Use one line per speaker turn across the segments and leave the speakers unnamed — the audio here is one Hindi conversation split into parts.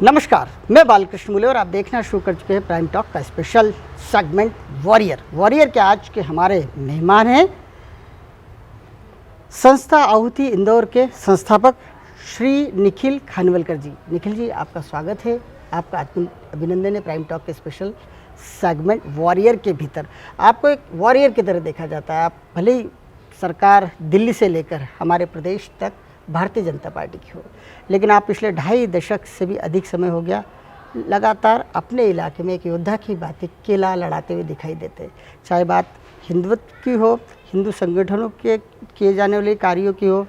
नमस्कार, मैं बालकृष्ण मूले और आप देखना शुरू कर चुके हैं प्राइम टॉक का स्पेशल सेगमेंट वॉरियर के आज के हमारे मेहमान हैं संस्था आहुति इंदौर के संस्थापक श्री निखिल खानवलकर जी। निखिल जी, आपका स्वागत है, आपका अभिनंदन है प्राइम टॉक के स्पेशल सेगमेंट वॉरियर के भीतर। आपको एक वॉरियर की तरह देखा जाता है। आप भले ही सरकार दिल्ली से लेकर हमारे प्रदेश तक भारतीय जनता पार्टी की हो, लेकिन आप पिछले 2.5 दशक से भी अधिक समय हो गया लगातार अपने इलाके में एक योद्धा की बातें केला लड़ाते हुए दिखाई देते। चाहे बात हिंदुत्व की हो, हिंदू संगठनों के किए जाने वाले कार्यों की हो,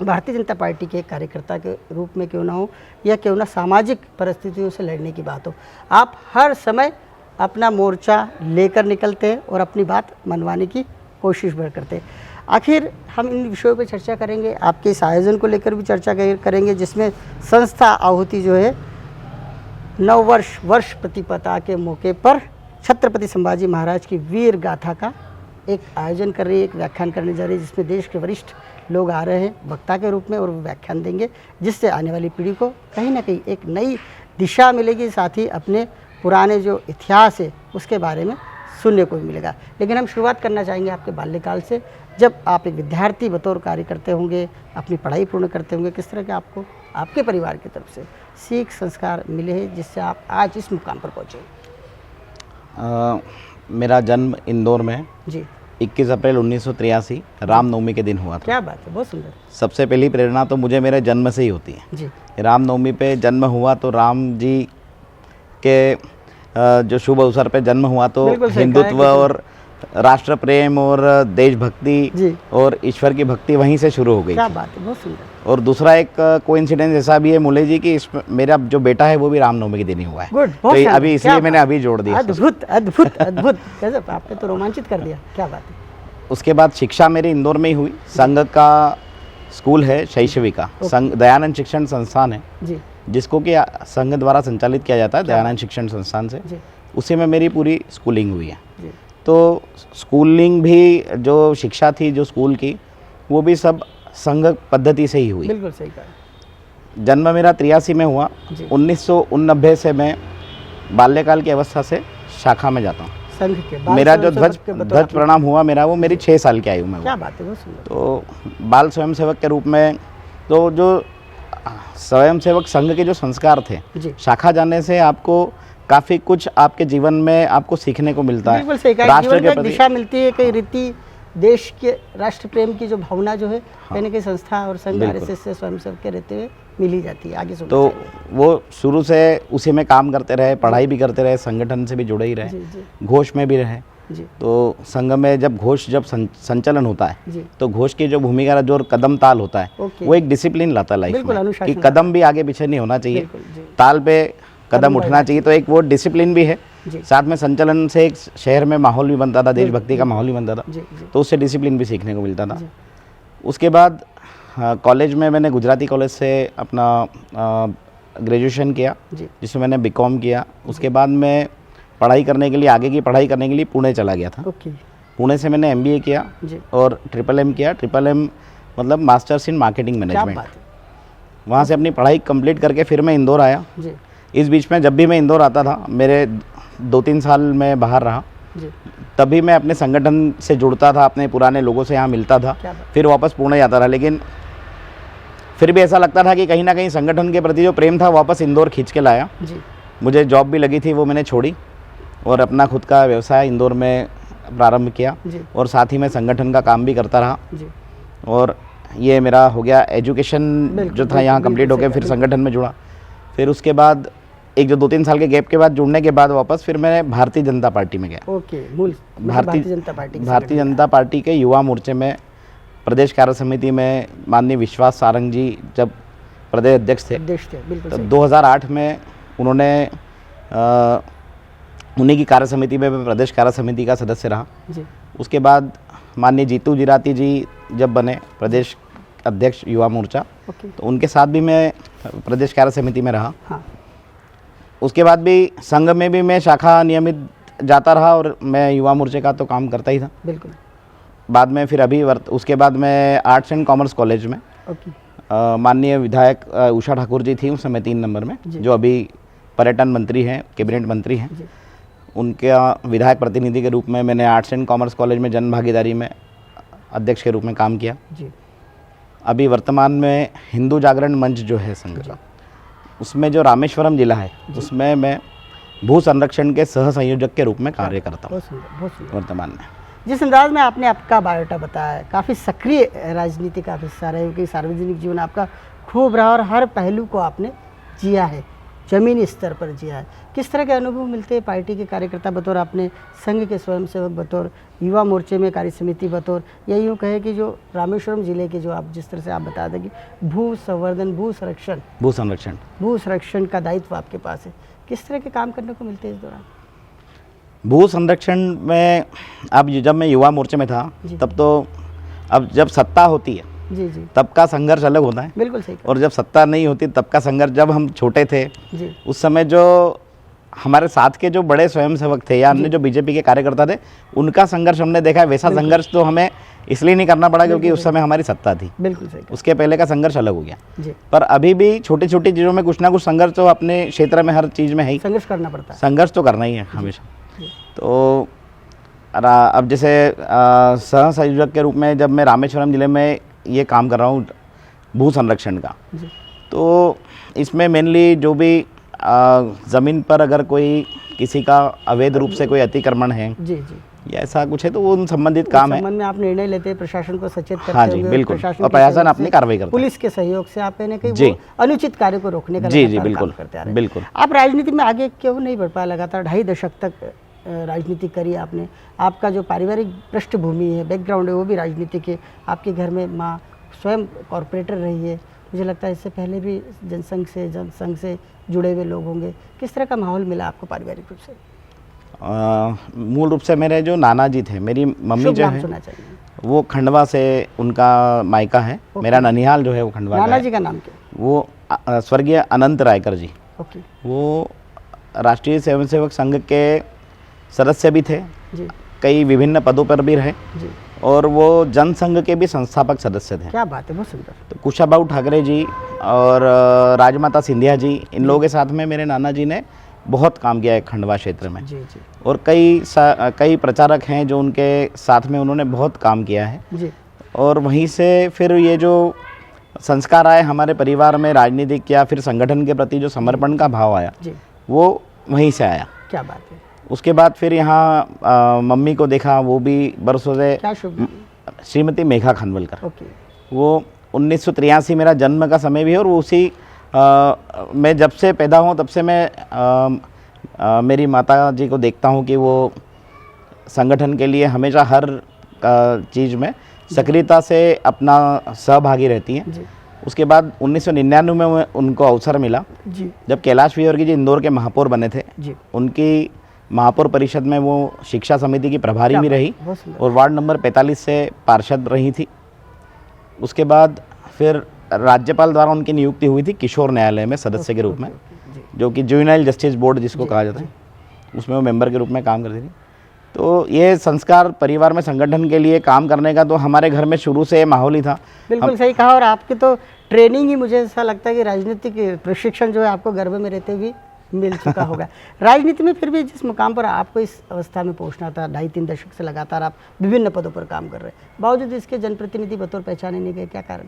भारतीय जनता पार्टी के कार्यकर्ता के रूप में क्यों ना हो, या क्यों ना सामाजिक परिस्थितियों से लड़ने की बात हो, आप हर समय अपना मोर्चा लेकर निकलते हैं और अपनी बात मनवाने की कोशिश भर करते हैं। आखिर हम इन विषयों पर चर्चा करेंगे, आपके इस आयोजन को लेकर भी चर्चा करेंगे, जिसमें संस्था आहुति जो है 9 वर्ष प्रतिपदा के मौके पर छत्रपति संभाजी महाराज की वीर गाथा का एक आयोजन कर रही है, एक व्याख्यान करने जा रही है, जिसमें देश के वरिष्ठ लोग आ रहे हैं वक्ता के रूप में और वो व्याख्यान देंगे, जिससे आने वाली पीढ़ी को कहीं ना कहीं एक नई दिशा मिलेगी, साथ ही अपने पुराने जो इतिहास है उसके बारे में सुनने को भी मिलेगा। लेकिन हम शुरुआत करना चाहेंगे आपके बाल्यकाल से, जब आप एक विद्यार्थी बतौर कार्य करते होंगे, अपनी पढ़ाई पूर्ण करते होंगे, किस तरह के आपको आपके परिवार की तरफ से सीख संस्कार मिले हैं जिससे आप आज इस मुकाम पर पहुँचे?
मेरा जन्म इंदौर में
जी
21 अप्रैल 1983 रामनवमी के दिन हुआ था।
क्या बात है, बहुत सुंदर।
सबसे पहली प्रेरणा तो मुझे मेरे जन्म से ही होती है।
जी
रामनवमी पे जन्म हुआ तो राम जी के जो शुभ अवसर पे जन्म हुआ तो हिंदुत्व और राष्ट्र प्रेम और देशभक्ति और ईश्वर की भक्ति वहीं से शुरू हो गई।
क्या बात है, बहुत सुंदर।
और दूसरा एक कोइंसिडेंस ऐसा भी है मूले जी कि इसमें मेरा जो बेटा है वो भी रामनवमी के दिन ही हुआ है।
गुड,
तो अभी इसलिए मैंने अभी जोड़ दिया।
अद्भुत अद्भुत अद्भुत, गजब, आपने तो रोमांचित कर दिया। क्या बात है।
उसके बाद शिक्षा मेरी इंदौर में ही हुई। संघ का स्कूल है शैक्षविका, संघ दयानंद शिक्षण संस्थान है
जी,
जिसको कि संघ द्वारा संचालित किया जाता है दयानंद शिक्षण संस्थान से। उसी में मेरी पूरी स्कूलिंग हुई है। तो स्कूलिंग भी जो शिक्षा थी जो स्कूल की, वो भी सब संघ पद्धति से ही हुई।
बिल्कुल सही कहा।
जन्म मेरा 83 में हुआ। 1989 से मैं बाल्यकाल की अवस्था से शाखा में जाता हूँ।
संघ के
मेरा जो ध्वज प्रणाम हुआ मेरा, वो मेरी 6 साल की आयु में हुआ।
क्या बात है, बहुत सुंदर।
तो बाल स्वयंसेवक के रूप में तो जो स्वयंसेवक संघ के जो संस्कार थे, शाखा जाने से आपको काफ़ी कुछ आपके जीवन में आपको सीखने को मिलता है।
राष्ट्र के प्रति दिशा मिलती है, कई रीति देश के राष्ट्र प्रेम की जो भावना जो है कहीं ना कहीं संस्था और संघ आरएसएस से स्वयंसेवक के रहते हुए मिली जाती है। आगे तो
वो शुरू से उसी में काम करते रहे, पढ़ाई भी करते रहे, संगठन से भी जुड़े ही रहे, घोष में भी रहे। तो संघ में जब घोष संचलन होता है तो घोष की जो भूमिका जो कदम ताल होता है वो एक डिसिप्लिन लाता है लाइफ में कि कदम भी आगे पीछे नहीं होना चाहिए, ताल पे कदम उठना चाहिए। तो एक वो डिसिप्लिन भी है, साथ में संचलन से एक शहर में माहौल भी बनता था, देशभक्ति का माहौल भी बनता था, तो उससे डिसिप्लिन भी सीखने को मिलता था। उसके बाद कॉलेज में मैंने गुजराती कॉलेज से अपना ग्रेजुएशन किया, जिसमें मैंने बीकॉम किया। उसके बाद मैं पढ़ाई करने के लिए, आगे की पढ़ाई करने के लिए पुणे चला गया था। पुणे से मैंने MBA किया और MMM किया। MMM मतलब मास्टर्स इन मार्केटिंग मैनेजमेंट। वहाँ से अपनी पढ़ाई कंप्लीट करके फिर मैं इंदौर आया। इस बीच में जब भी मैं इंदौर आता था, मेरे 2-3 साल में बाहर रहा, तभी मैं अपने संगठन से जुड़ता था, अपने पुराने लोगों से यहाँ मिलता था, फिर वापस पुणे जाता था। लेकिन फिर भी ऐसा लगता था कि कहीं ना कहीं संगठन के प्रति जो प्रेम था वापस इंदौर खींच के लाया। मुझे जॉब भी लगी थी, वो मैंने छोड़ी और अपना खुद का व्यवसाय इंदौर में प्रारंभ किया और साथ ही मैं संगठन का काम भी करता रहा। और ये मेरा हो गया एजुकेशन जो था यहाँ कंप्लीट हो गया, फिर संगठन में जुड़ा। फिर उसके बाद एक जो 2-3 साल के गैप के बाद जुड़ने के बाद वापस फिर मैं भारतीय जनता पार्टी में गया। भारतीय जनता पार्टी के युवा मोर्चे में प्रदेश कार्य समिति में माननीय विश्वास सारंग जी जब प्रदेश अध्यक्ष थे, तो 2008 में उन्होंने उन्हीं की कार्य समिति में मैं प्रदेश कार्य समिति का सदस्य रहा। उसके बाद माननीय जीतू जिराती जी जब बने प्रदेश अध्यक्ष युवा मोर्चा, तो उनके साथ भी मैं प्रदेश कार्य समिति में रहा। उसके बाद भी संघ में भी मैं शाखा नियमित जाता रहा और मैं युवा मोर्चे का तो काम करता ही था। बिल्कुल। बाद में फिर अभी उसके बाद मैं आर्ट्स एंड कॉमर्स कॉलेज में माननीय विधायक उषा ठाकुर जी थी उस समय 3 नंबर में, जो अभी पर्यटन मंत्री हैं, कैबिनेट मंत्री हैं। उनका विधायक प्रतिनिधि के रूप में मैंने आर्ट्स एंड कॉमर्स कॉलेज में जन भागीदारी में अध्यक्ष के रूप में काम किया। अभी वर्तमान में हिंदू जागरण मंच जो है संघ का, उसमें जो रामेश्वरम जिला है उसमें मैं भू संरक्षण के सह संयोजक के रूप में कार्य करता हूँ वर्तमान में।
जिस अंदाज में आपने आपका बायोडाटा बताया है, काफ़ी सक्रिय राजनीति का हिस्सा रहे, क्योंकि सार्वजनिक जीवन आपका खूब रहा और हर पहलू को आपने जिया है, ज़मीनी स्तर पर जिया है। किस तरह के अनुभव मिलते हैं पार्टी के कार्यकर्ता बतौर, आपने संघ के स्वयंसेवक बतौर, युवा मोर्चे में कार्य समिति बतौर, या यूँ कहे कि जो रामेश्वरम जिले के जो आप जिस तरह से आप बता दें कि भू संवर्धन, भू संरक्षण का दायित्व आपके पास है, किस तरह के काम करने को मिलते हैं इस दौरान?
भू संरक्षण में अब जब मैं युवा मोर्चे में था तब तो, अब जब सत्ता होती है
जी
तब का संघर्ष अलग होता है,
बिल्कुल सही।
और जब सत्ता नहीं होती तब का संघर्ष, जब हम छोटे थे उस समय जो हमारे साथ के जो बड़े स्वयंसेवक थे या अन्य जो बीजेपी के कार्यकर्ता थे, उनका संघर्ष हमने देखा है। वैसा संघर्ष तो हमें इसलिए नहीं करना पड़ा क्योंकि उस समय हमारी सत्ता थी,
बिल्कुल सही। उसके
उसके पहले का संघर्ष अलग हो गया। पर अभी भी छोटी छोटी चीज़ों में कुछ ना कुछ संघर्ष तो अपने क्षेत्र में हर चीज़ में है ही,
संघर्ष करना पड़ता है,
संघर्ष तो करना ही है हमेशा। तो अब जैसे सह संयोजक के रूप में जब मैं रामेश्वरम जिले में ये काम कर रहा हूँ भू संरक्षण का, तो इसमें मेनली जो भी ज़मीन पर अगर कोई किसी का अवैध रूप से कोई अतिक्रमण है या ऐसा कुछ है तो वो उन संबंधित काम है।
संबंध में आप निर्णय लेते हैं, प्रशासन को सचेत करते
हाँ जी, बिल्कुल, और प्रशासन अपनी कार्रवाई करता है।
पुलिस के सहयोग से आप कहीं अनुचित कार्य को रोकने का
बिल्कुल
करते आ रहे हैं।
बिल्कुल।
आप राजनीति में आगे क्यों नहीं बढ़ पाया? लगातार 2.5 दशक तक राजनीति करी आपने, आपका जो पारिवारिक पृष्ठभूमि है, बैकग्राउंड है, वो भी राजनीति के, आपके घर में माँ स्वयं कॉरपोरेटर रही है, मुझे लगता है इससे पहले भी जनसंघ से जुड़े हुए लोग होंगे। किस तरह का माहौल मिला आपको पारिवारिक रूप से?
मूल रूप से मेरे जो नाना जी थे, मेरी मम्मी जो है वो खंडवा से उनका मायका है, मेरा ननिहाल जो है वो खंडवा का है।
नाना जी का नाम क्या?
वो स्वर्गीय अनंत रायकर जी, वो राष्ट्रीय स्वयंसेवक संघ के सदस्य भी थे, कई विभिन्न पदों पर भी रहे, और वो जनसंघ के भी संस्थापक सदस्य थे।
क्या बात है, बहुत सुंदर।
तो कुशाबाऊ ठाकरे जी और राजमाता सिंधिया जी, इन लोगों के साथ में मेरे नाना जी ने बहुत काम किया है खंडवा क्षेत्र में। और कई प्रचारक हैं जो उनके साथ में उन्होंने बहुत काम किया है। और वहीं से फिर ये जो संस्कार आए हमारे परिवार में, राजनीतिक या फिर संगठन के प्रति जो समर्पण का भाव आया, वो वहीं से आया।
क्या बात है।
उसके बाद फिर यहाँ मम्मी को देखा, वो भी बरसों से, श्रीमती मेघा खानवलकर, वो 1983 मेरा जन्म का समय भी है, और वो उसी मैं जब से पैदा हूँ तब से मैं मेरी माता जी को देखता हूँ कि वो संगठन के लिए हमेशा हर चीज़ में सक्रियता से अपना सहभागी रहती हैं। उसके बाद 1999 में उनको अवसर मिला जब कैलाश विजयवर्गीय जी इंदौर के महापौर बने थे। उनकी महापौर परिषद में वो शिक्षा समिति की प्रभारी भी रही और वार्ड नंबर 45 से पार्षद रही थी। उसके बाद फिर राज्यपाल द्वारा उनकी नियुक्ति हुई थी किशोर न्यायालय में सदस्य के रूप में, जो कि जुवेनाइल जस्टिस बोर्ड जिसको कहा जाता है, उसमें वो मेंबर के रूप में काम करती थी। तो ये संस्कार परिवार में संगठन के लिए काम करने का तो हमारे घर में शुरू से माहौल ही था।
बिल्कुल सही कहा। और आपकी तो ट्रेनिंग ही, मुझे ऐसा लगता है कि राजनीतिक प्रशिक्षण जो है आपको गर्भ में रहते हुए मिल चुका होगा। राजनीति में फिर भी जिस मुकाम पर आपको इस अवस्था में पहुंचना था, 2.5-3 दशक से लगातार आप विभिन्न पदों पर काम कर रहे हैं, बावजूद इसके जनप्रतिनिधि बतौर पहचाने नहीं गए, क्या कारण?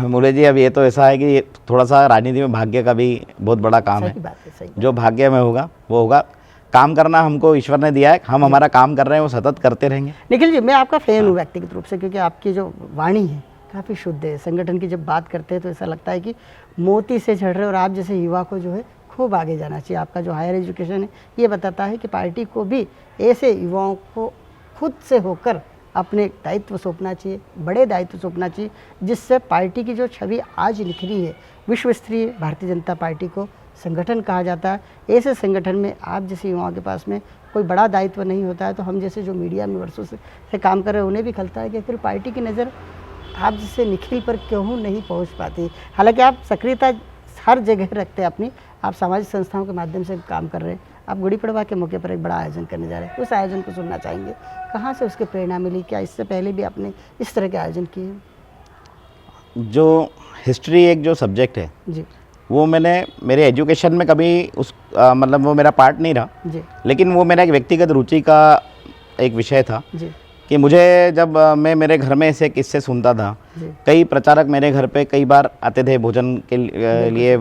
मुले जी, अब ये तो ऐसा है कि थोड़ा सा राजनीति में भाग्य का भी बहुत बड़ा काम है।
सही।
जो भाग्य में होगा वो होगा। काम करना हमको ईश्वर ने दिया है, हम हमारा काम कर रहे हैं, वो सतत करते रहेंगे।
निखिल जी, मैं आपका फैन हूँ व्यक्तिगत रूप से, क्योंकि आपकी जो वाणी है काफ़ी शुद्ध है। संगठन की जब बात करते हैं तो ऐसा लगता है कि मोती से झड़ रहे, और आप जैसे युवा को जो है खूब आगे जाना चाहिए। आपका जो हायर एजुकेशन है ये बताता है कि पार्टी को भी ऐसे युवाओं को खुद से होकर अपने दायित्व सौंपना चाहिए, बड़े दायित्व सौंपना चाहिए, जिससे पार्टी की जो छवि आज निखरी है, विश्व स्तरीय भारतीय जनता पार्टी को संगठन कहा जाता है। ऐसे संगठन में आप जैसे युवाओं के पास में कोई बड़ा दायित्व नहीं होता है, तो हम जैसे जो मीडिया में वर्षों से काम कर रहे हैं उन्हें भी खलता है कि फिर पार्टी की नज़र आप जैसे निखिल पर क्यों नहीं पहुंच पाती। हालांकि आप सक्रियता हर जगह रखते हैं अपनी, आप सामाजिक संस्थाओं के माध्यम से काम कर रहे हैं। आप गुड़ी पड़वा के मौके पर एक बड़ा आयोजन करने जा रहे हैं, उस आयोजन को सुनना चाहेंगे। कहाँ से उसकी प्रेरणा मिली? क्या इससे पहले भी आपने इस तरह के आयोजन किए?
जो हिस्ट्री एक जो सब्जेक्ट है
जी
वो मैंने मेरे एजुकेशन में कभी मतलब वो मेरा पार्ट नहीं रहा,
जी
लेकिन वो मेरा एक व्यक्तिगत रुचि का एक विषय था
जी
कि मुझे जब मैं मेरे घर में ऐसे किस्से सुनता था,
जी
कई प्रचारक मेरे घर पे कई बार आते थे भोजन के लिए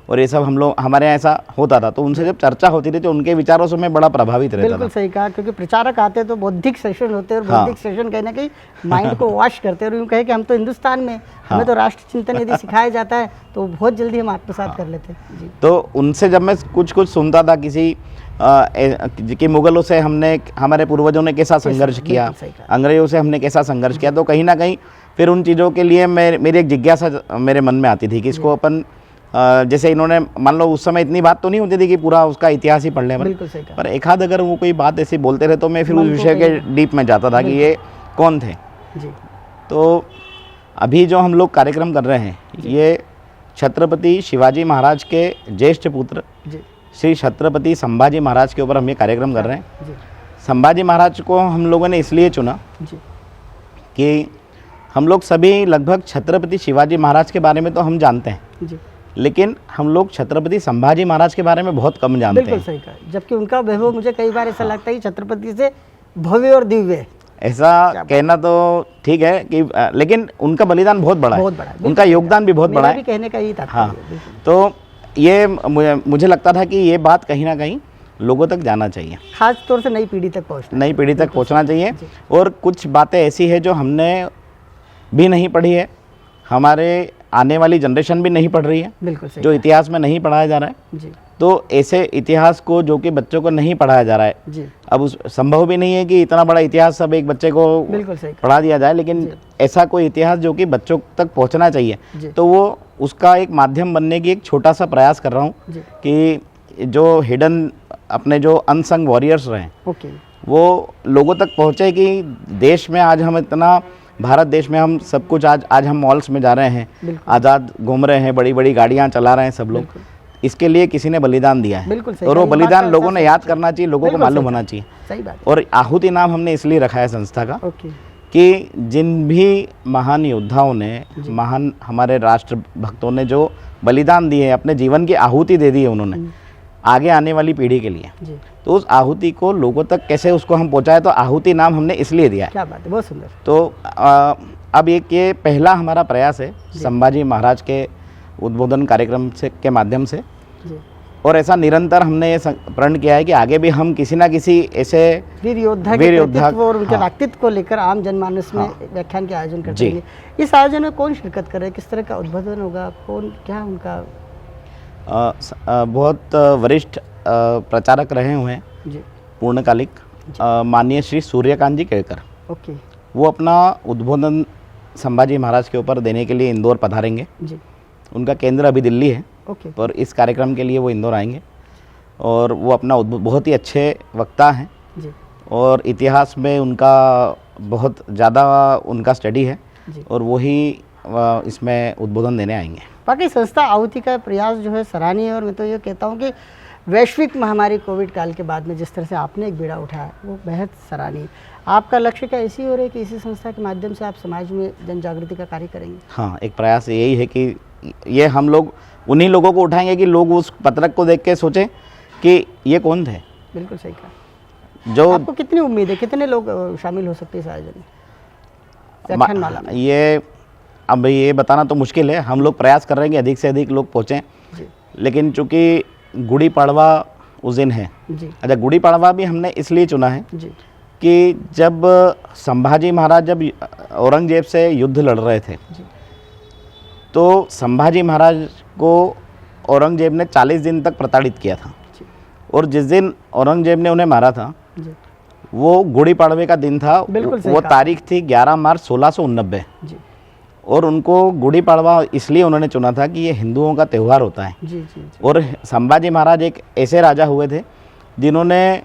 और ये सब हम लोग हमारे यहाँ ऐसा होता था, तो उनसे जब चर्चा होती थी तो उनके विचारों से मैं बड़ा प्रभावित रहता
बिल्कुल
था।
सही कहा, क्योंकि प्रचारक आते हैं तो बौद्धिक सेशन होते हैं और
हाँ।
बौद्धिक सेशन कहीं ना कहीं माइंड को वॉश करते हैं और यूँ कहे कि हम तो हिंदुस्तान में हमें तो राष्ट्र चिंतन यदि सिखाया जाता है तो बहुत जल्दी हम आत्मसात कर लेते हैं। जी
तो उनसे जब मैं कुछ कुछ सुनता था किसी कि मुगलों से हमारे पूर्वजों ने कैसा संघर्ष किया,
बिल्कुल सही कहा।
अंग्रेजों से हमने कैसा संघर्ष किया, तो कहीं ना कहीं फिर उन चीज़ों के लिए मेरी एक जिज्ञासा मेरे मन में आती थी कि इसको अपन जैसे इन्होंने मान लो उस समय इतनी बात तो नहीं होती थी कि पूरा उसका इतिहास ही पढ़ लें,
बिल्कुल सही कहा।
पर एक आध अगर वो कोई बात ऐसी बोलते रहे तो मैं फिर उस
मन को
विषय के
कहीं-
डीप में जाता था कि ये कौन थे।
जी
तो अभी जो हम लोग कार्यक्रम कर रहे हैं ये छत्रपति शिवाजी महाराज के ज्येष्ठ पुत्र
जी
श्री छत्रपति संभाजी महाराज के ऊपर हम ये कार्यक्रम कर रहे हैं।
जी
संभाजी महाराज को हम लोगों ने इसलिए चुना
जी
कि हम लोग सभी लगभग छत्रपति शिवाजी महाराज के बारे में तो हम जानते हैं,
जी
लेकिन हम लोग छत्रपति संभाजी महाराज के बारे में बहुत कम जानते
बिल्कुल
हैं।
सही कहा, जबकि उनका वैभव मुझे कई बार ऐसा लगता है कि छत्रपति से भव्य और दिव्य है।
ऐसा कहना तो ठीक है कि लेकिन उनका बलिदान बहुत बड़ा
बहुत
है,
बड़ा है,
उनका योगदान भी बहुत
मेरा
बड़ा
भी
है।
कहने का यही तात्पर्य
हाँ,
है, बिल्कुल।
तो ये मुझे लगता था कि ये बात कहीं ना कहीं लोगों तक जाना चाहिए,
खास तौर से नई पीढ़ी तक पहुंचना।
नई पीढ़ी तक पहुंचना चाहिए। और कुछ बातें ऐसी है जो हमने भी नहीं पढ़ी है, हमारे आने वाली जनरेशन भी नहीं पढ़ रही है,
बिल्कुल सही
जो इतिहास में नहीं पढ़ाया जा रहा है।
जी
तो ऐसे इतिहास को जो कि बच्चों को नहीं पढ़ाया जा रहा है,
जी
अब उस संभव भी नहीं है कि इतना बड़ा इतिहास सब एक बच्चे को
बिल्कुल सही कहा।
पढ़ा दिया जाए, लेकिन ऐसा कोई इतिहास जो कि बच्चों तक पहुंचना
जी।
चाहिए, तो वो उसका एक माध्यम बनने की एक छोटा सा प्रयास कर रहा हूँ
जी
कि जो हिडन अपने जो अनसंग वॉरियर्स रहे
ओके
वो लोगों तक पहुँचे कि देश में आज हम इतना भारत देश में हम सब कुछ आज हम मॉल्स में जा रहे हैं,
बिल्कुल।
आज़ाद घूम रहे हैं, बड़ी बड़ी गाड़ियाँ चला रहे हैं सब लोग,
बिल्कुल।
इसके लिए किसी ने बलिदान दिया है
बिल्कुल सही
और
कहा,
वो
ये बात
बलिदान
का
लोगों ने
एहसास
याद
होना
करना चाहिए, लोगों को
बिल्कुल
मालूम
सही
होना
कहा।
चाहिए।
सही बात है।
और आहुति नाम हमने इसलिए रखा है संस्था का
ओके
कि जिन भी महान योद्धाओं ने, महान हमारे राष्ट्र भक्तों ने जो बलिदान दिए, अपने जीवन की आहुति दे दी है उन्होंने आगे आने वाली पीढ़ी के लिए,
जी
तो उस आहुति को लोगों तक कैसे उसको हम पहुंचाए, तो आहुति नाम हमने इसलिए दिया है।
क्या बात है, बहुत सुंदर।
तो अब ये पहला हमारा प्रयास है संभाजी महाराज के उद्बोधन कार्यक्रम से के माध्यम से,
जी
और ऐसा निरंतर हमने ये प्रण किया है कि आगे भी हम किसी ना किसी ऐसे
वीर योद्धा के व्यक्तित्व और उनके व्यक्तित्व को लेकर आम जनमानस में व्याख्यान के आयोजन करते हैं। इस आयोजन में कौन शिरकत कर रहे हैं, किस तरह का उद्बोधन होगा, कौन क्या उनका?
बहुत वरिष्ठ प्रचारक रहे हुए हैं
जी
पूर्णकालिक माननीय श्री सूर्यकांत जी केळकर,
ओके
वो अपना उद्बोधन संभाजी महाराज के ऊपर देने के लिए इंदौर पधारेंगे।
जी
उनका केंद्र अभी दिल्ली है,
ओके
पर इस कार्यक्रम के लिए वो इंदौर आएंगे और वो अपना बहुत ही अच्छे वक्ता हैं
जी
और इतिहास में उनका बहुत ज़्यादा उनका स्टडी है
जी।
और वही इसमें उद्बोधन देने आएंगे।
बाकी संस्था आहुति का प्रयास जो है सराहनीय है और मैं तो ये कहता हूँ कि वैश्विक महामारी कोविड काल के बाद में जिस तरह से आपने एक बेड़ा उठाया वो बेहद सराहनीय। आपका लक्ष्य क्या इसी हो रहा है कि इसी संस्था के माध्यम से आप समाज में जन जागृति का कार्य करेंगे?
हाँ, एक प्रयास यही है कि ये हम लोग उन्हीं लोगों को उठाएंगे कि लोग उस पत्रक को देख के सोचें कि ये कौन थे।
बिल्कुल सही कहा।
जो
आपको कितनी उम्मीद है, कितने लोग शामिल हो सकते हैं इस आयोजन में, व्याख्यानमाला में?
ये अब ये बताना तो मुश्किल है, हम लोग प्रयास कर रहे हैं कि अधिक से अधिक लोग पहुँचें,
जी
लेकिन चूँकि गुड़ी पड़वा उस दिन है।
जी
अच्छा, गुड़ी पड़वा भी हमने इसलिए चुना है
जी
कि जब संभाजी महाराज जब औरंगजेब से युद्ध लड़ रहे थे
जी
तो संभाजी महाराज को औरंगजेब ने 40 दिन तक प्रताड़ित किया था
जी
और जिस दिन औरंगजेब ने उन्हें मारा था
जी
वो गुड़ी पड़वे का दिन था।
बिल्कुल सही
वो
कहा।
तारीख थी 11 मार्च 1689
जी
और उनको गुड़ी पड़वा इसलिए उन्होंने चुना था कि ये हिंदुओं का त्यौहार होता है।
जी जी जी
और संभाजी महाराज एक ऐसे राजा हुए थे जिन्होंने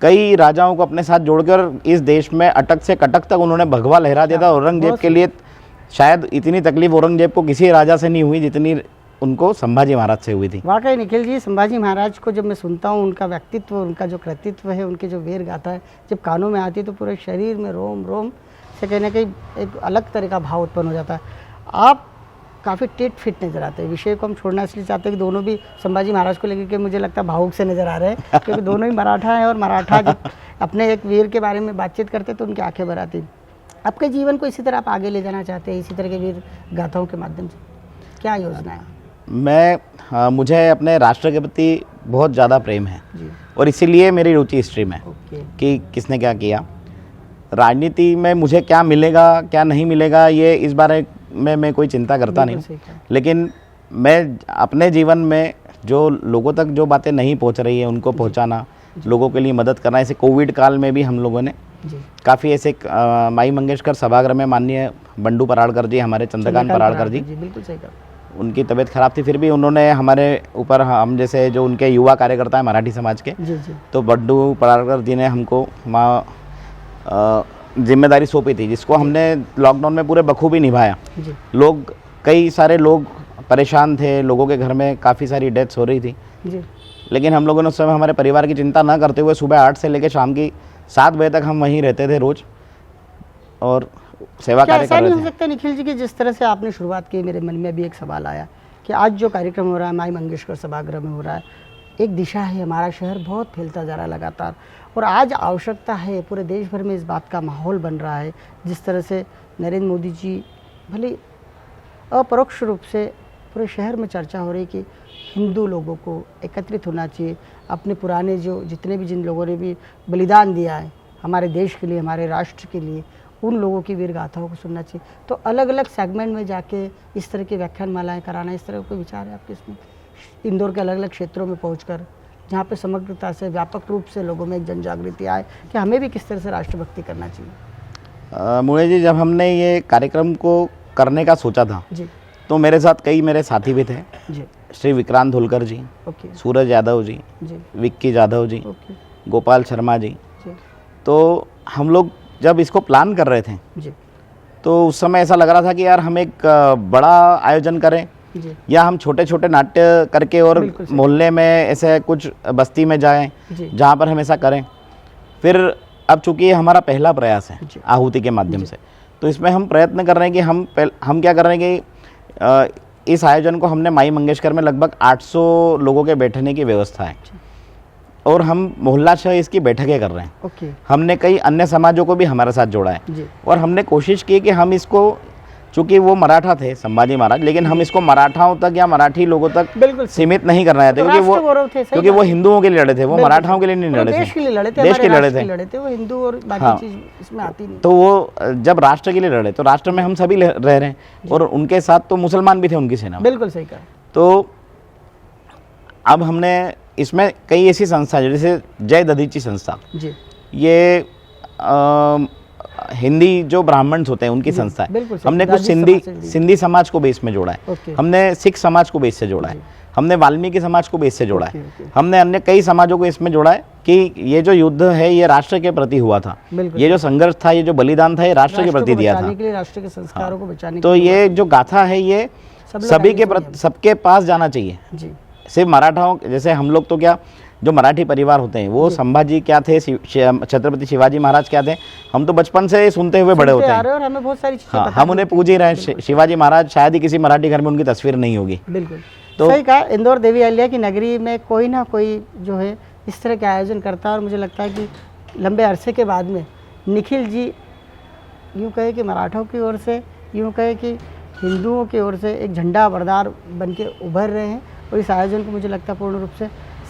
कई राजाओं को अपने साथ जोड़कर इस देश में अटक से कटक तक उन्होंने भगवा लहरा दिया था। औरंगजेब के लिए शायद इतनी तकलीफ औरंगजेब को किसी राजा से नहीं हुई जितनी उनको संभाजी महाराज से हुई थी।
वाकई निखिल जी, संभाजी महाराज को जब मैं सुनता हूँ, उनका व्यक्तित्व, उनका जो कृतित्व है, उनके जो वीर गाथा है, जब कानों में आती है तो पूरे शरीर में रोम रोम से कहीं ना कहीं एक अलग तरह का भाव उत्पन्न हो जाता है। आप काफ़ी टिट फिट नज़र आते हैं। विषय को हम छोड़ना इसलिए चाहते हैं कि दोनों भी संभाजी महाराज को लेकर के मुझे लगता है भावुक से नज़र आ रहे हैं, क्योंकि दोनों ही मराठा हैं और मराठा जब अपने एक वीर के बारे में बातचीत करते तो उनकी आंखें भर आती। आपके जीवन को इसी तरह आप आगे ले जाना चाहते हैं, इसी तरह के वीर गाथाओं के माध्यम से, क्या योजना है?
मुझे अपने राष्ट्र के प्रति बहुत ज़्यादा प्रेम है
जी।
और इसीलिए मेरी रुचि हिस्ट्री में
ओके।
कि किसने क्या किया, राजनीति में मुझे क्या मिलेगा क्या नहीं मिलेगा ये इस बारे में मैं कोई चिंता करता नहीं, लेकिन मैं अपने जीवन में जो लोगों तक जो बातें नहीं पहुंच रही है उनको पहुंचाना, लोगों के लिए मदद करना। ऐसे कोविड काल में भी हम लोगों ने काफ़ी ऐसे माई मंगेशकर सभागृह में माननीय बंडू पराड़कर जी, हमारे चंद्रकांत पराड़कर जी,
बिल्कुल सही कहा,
उनकी तबीयत खराब थी, फिर भी उन्होंने हमारे ऊपर, हम जैसे जो उनके युवा कार्यकर्ता हैं मराठी समाज के, तो बंडू पराड़कर जी ने हमको जिम्मेदारी सौंपी थी, जिसको हमने लॉकडाउन में पूरे बखूबी निभाया। लोग, कई सारे लोग परेशान थे, लोगों के घर में काफ़ी सारी डेथ्स हो रही थी, लेकिन हम लोगों ने उस समय हमारे परिवार की चिंता न करते हुए सुबह 8 से लेकर शाम की 7 बजे तक हम वहीं रहते थे रोज और सेवा कार्य कर रहे थे।
नहीं हो सकता निखिल जी कि जिस तरह से आपने शुरुआत की, मेरे मन में भी एक सवाल आया कि आज जो कार्यक्रम हो रहा है माई मंगेशकर सभागृह में हो रहा है, एक दिशा है, हमारा शहर बहुत फैलता जा रहा है लगातार, और आज आवश्यकता है, पूरे देश भर में इस बात का माहौल बन रहा है, जिस तरह से नरेंद्र मोदी जी भले अपरोक्ष रूप से पूरे शहर में चर्चा हो रही कि हिंदू लोगों को एकत्रित होना चाहिए, अपने पुराने जो जितने भी जिन लोगों ने भी बलिदान दिया है हमारे देश के लिए, हमारे राष्ट्र के लिए, उन लोगों की वीर गाथाओं को सुनना चाहिए। तो अलग अलग सेगमेंट में जाके इस तरह की व्याख्यान मालाएँ कराना, इस तरह का कोई विचार है आपके इसमें? इंदौर के अलग अलग क्षेत्रों में पहुंचकर जहाँ पे समग्रता से व्यापक रूप से लोगों में एक जन जागृति आए कि हमें भी किस तरह से राष्ट्रभक्ति करना चाहिए।
मुझे जी, जब हमने ये कार्यक्रम को करने का सोचा था
जी,
तो मेरे साथ कई मेरे साथी भी थे
जी,
श्री विक्रांत धुलकर जी,
ओके,
सूरज यादव जी, विक्की यादव जी,
ओके,
गोपाल शर्मा जी।
जी,
तो हम लोग जब इसको प्लान कर रहे थे
जी,
तो उस समय ऐसा लग रहा था कि यार हम एक बड़ा आयोजन करें
जी,
या हम छोटे छोटे नाट्य करके और मोहल्ले में ऐसे कुछ बस्ती में जाएं जहाँ पर हम ऐसा करें। फिर अब चूंकि ये हमारा पहला प्रयास है आहुति के माध्यम से, तो इसमें हम प्रयत्न कर रहे हैं कि हम क्या कर रहे हैं कि इस आयोजन को हमने माई मंगेशकर में लगभग 800 लोगों के बैठने की व्यवस्था है और हम मोहल्लाशय इसकी बैठकें कर रहे हैं।
ओके।
हमने कई अन्य समाजों को भी हमारे साथ जोड़ा है और हमने कोशिश की कि हम इसको, चूँकि वो मराठा थे संभाजी महाराज, लेकिन हम इसको मराठाओं तक या मराठी लोगों तक बिल्कुल सीमित नहीं करना चाहते, क्योंकि वो हिंदुओं के लिए लड़े थे, वो मराठाओं के लिए नहीं लड़े थे, देश के लिए लड़े थे, वो हिंदू और बाकी चीज इसमें आती नहीं। तो वो जब राष्ट्र के लिए लड़े तो राष्ट्र में हम सभी रह रहे हैं और उनके साथ तो मुसलमान भी थे उनकी सेना।
बिल्कुल सही कहा।
तो अब हमने इसमें कई ऐसी संस्था जैसे जय दधीची संस्था, ये हिंदी जो ब्राह्मण्स होते हैं उनकी संस्था है, हमने कुछ सिंधी समाज को भी इसमें जोड़ा है, हमने सिख समाज को भी इससे जोड़ा है, हमने वाल्मीकि समाज को भी इससे जोड़ा है, हमने अन्य कई समाजों को इसमें जोड़ा है कि ये जो युद्ध है ये राष्ट्र के प्रति हुआ था, ये जो संघर्ष था, ये जो बलिदान था, ये राष्ट्र के प्रति दिया था,
राष्ट्र के संस्कारों को बचाने।
तो ये जो गाथा है ये सभी के सबके पास जाना चाहिए, सिर्फ मराठाओं, जैसे हम लोग तो क्या, जो मराठी परिवार होते हैं वो संभाजी क्या थे, छत्रपति शिवाजी महाराज क्या थे, हम तो बचपन से सुनते हुए बड़े होते हैं
और हमें बहुत सारी चीजें
हाँ, हम उन्हें पूज ही रहे हैं। शिवाजी महाराज शायद ही किसी मराठी घर में उनकी तस्वीर नहीं होगी।
बिल्कुल तो सही कहा। इंदौर देवी अहिल्या की नगरी में कोई ना कोई जो है इस तरह के आयोजन करता है और मुझे लगता है कि लंबे अरसे के बाद में निखिल जी यूँ कहे कि मराठों की ओर से, यूँ कहे कि हिंदुओं की ओर से एक झंडा बरदार बन के उभर रहे हैं और इस आयोजन को मुझे लगता है पूर्ण रूप से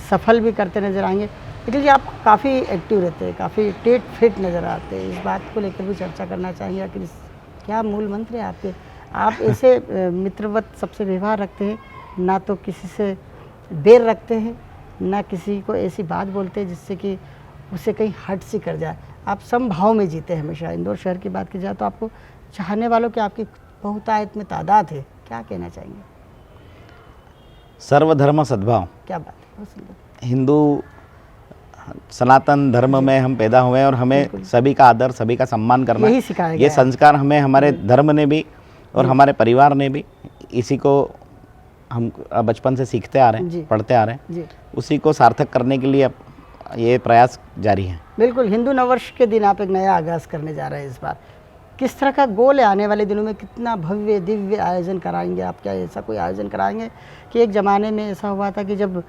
सफल भी करते नज़र आएंगे। निखिल जी, आप काफ़ी एक्टिव रहते हैं, काफ़ी टेट फिट नज़र आते हैं, इस बात को लेकर भी चर्चा करना चाहेंगे। आखिर क्या मूल मंत्र है आपके? आप ऐसे मित्रवत सबसे व्यवहार रखते हैं, ना तो किसी से बैर रखते हैं, ना किसी को ऐसी बात बोलते हैं जिससे कि उससे कहीं हट सी कर जाए, आप समभाव में जीते हैं हमेशा। इंदौर शहर की बात की जाए तो आपको चाहने वालों की आपकी बहुतायत में तादाद है, क्या कहना चाहेंगे?
सर्वधर्म सद्भाव,
क्या बात है,
हिंदू सनातन धर्म में हम पैदा हुए और हमें सभी का आदर, सभी का सम्मान करना,
यही सिखाया गया
ये संस्कार हमें हमारे धर्म ने भी और हमारे परिवार ने भी, इसी को हम बचपन से सीखते आ रहे हैं, पढ़ते आ रहे हैं, उसी को सार्थक करने के लिए ये प्रयास जारी है।
बिल्कुल, हिंदू नववर्ष के दिन आप एक नया आगाज़ करने जा रहे हैं इस बार, किस तरह का गोल है आने वाले दिनों में, कितना भव्य दिव्य आयोजन कराएंगे आप? क्या ऐसा कोई आयोजन कराएंगे कि एक ज़माने में ऐसा हुआ था कि जब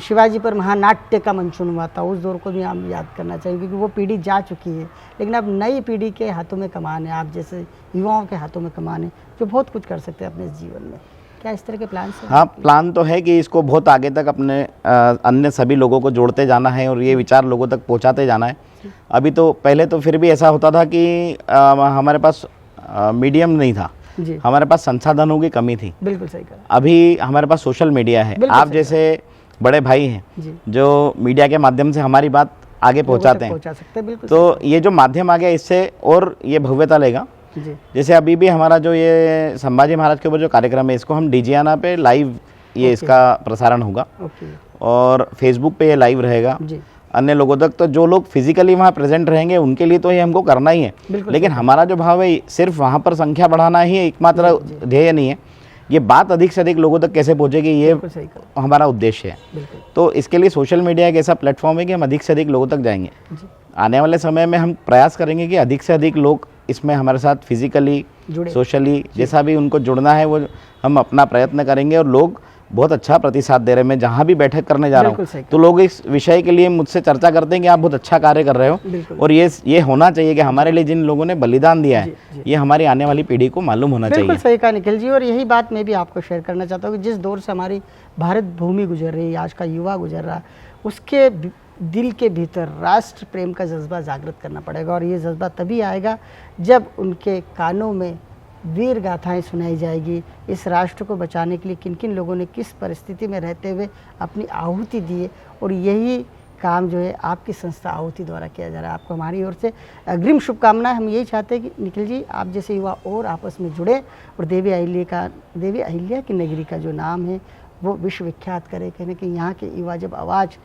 शिवाजी पर महानाट्य का मंचन हुआ था, उस दौर को भी हम याद करना चाहिए, क्योंकि वो पीढ़ी जा चुकी है। लेकिन अब नई पीढ़ी के हाथों में कमान है, आप जैसे युवाओं के हाथों में कमान है, जो बहुत कुछ कर सकते हैं अपने जीवन में। क्या इस तरह के प्लान हैं?
हाँ, प्लान तो है कि इसको बहुत आगे तक अपने अन्य सभी लोगों को जोड़ते जाना है और ये विचार लोगों तक पहुंचाते जाना है। अभी तो पहले तो फिर भी ऐसा होता था कि हमारे पास मीडियम नहीं था,
जी,
हमारे पास संसाधनों की कमी थी।
बिल्कुल सही कहा।
अभी हमारे पास सोशल मीडिया है, आप जैसे बड़े भाई हैं
जी,
जो मीडिया के माध्यम से हमारी बात आगे पहुंचाते हैं,
पहुंचा सकते हैं, बिल्कुल।
तो ये जो माध्यम आ गया इससे और ये भव्यता लेगा।
जी,
जैसे अभी भी हमारा जो ये संभाजी महाराज के ऊपर जो कार्यक्रम है, इसको हम डीजीआना पे लाइव ये इसका प्रसारण होगा
ओके,
और फेसबुक पे ये लाइव रहेगा
जी,
अन्य लोगों तक। तो जो लोग फिजिकली वहाँ प्रेजेंट रहेंगे उनके लिए तो ये हमको करना ही है, लेकिन हमारा जो भाव है सिर्फ वहाँ पर संख्या बढ़ाना ही एकमात्र ध्येय नहीं है, ये बात अधिक से अधिक लोगों तक कैसे पहुँचेगी ये हमारा उद्देश्य है। तो इसके लिए सोशल मीडिया एक ऐसा प्लेटफॉर्म है कि हम अधिक से अधिक लोगों तक जाएंगे। आने वाले समय में हम प्रयास करेंगे कि अधिक से अधिक लोग इसमें हमारे साथ फिजिकली सोशली जैसा भी उनको जुड़ना है वो हम अपना प्रयत्न करेंगे। और लोग बहुत अच्छा प्रतिसाद दे रहे हैं। मैं जहाँ भी बैठक करने जा रहा हूँ तो लोग इस विषय के लिए मुझसे चर्चा करते हैं कि आप बहुत अच्छा कार्य कर रहे हो, और ये होना चाहिए कि हमारे लिए जिन लोगों ने बलिदान दिया है ये हमारी आने वाली पीढ़ी को मालूम होना चाहिए।
बिल्कुल सही कहा निखिल जी, और यही बात मैं भी आपको शेयर करना चाहता हूँ कि जिस दौर से हमारी भारत भूमि गुजर रही है, आज का युवा गुजर रहा है, उसके दिल के भीतर राष्ट्र प्रेम का जज्बा जागृत करना पड़ेगा। और ये जज्बा तभी आएगा जब उनके कानों में वीर गाथाएं सुनाई जाएगी। इस राष्ट्र को बचाने के लिए किन किन लोगों ने किस परिस्थिति में रहते हुए अपनी आहुति दी है, और यही काम जो है आपकी संस्था आहुति द्वारा किया जा रहा है। आपको हमारी ओर से अग्रिम शुभकामनाएं। हम यही चाहते हैं कि निखिल जी आप जैसे युवा और आपस में जुड़े और देवी अहिल्या की नगरी का जो नाम है वो विश्व विख्यात करे। कहने कि यहाँ के युवा जब आवाज़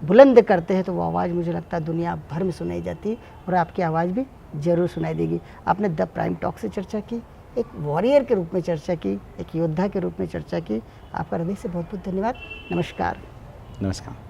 बुलंद करते हैं तो वो आवाज़ मुझे लगता है दुनिया भर में सुनाई जाती है, और आपकी आवाज़ भी ज़रूर सुनाई देगी। आपने द प्राइम टॉक से चर्चा की, एक वॉरियर के रूप में चर्चा की, एक योद्धा के रूप में चर्चा की। आपका हृदय से बहुत बहुत धन्यवाद। नमस्कार।
नमस्कार।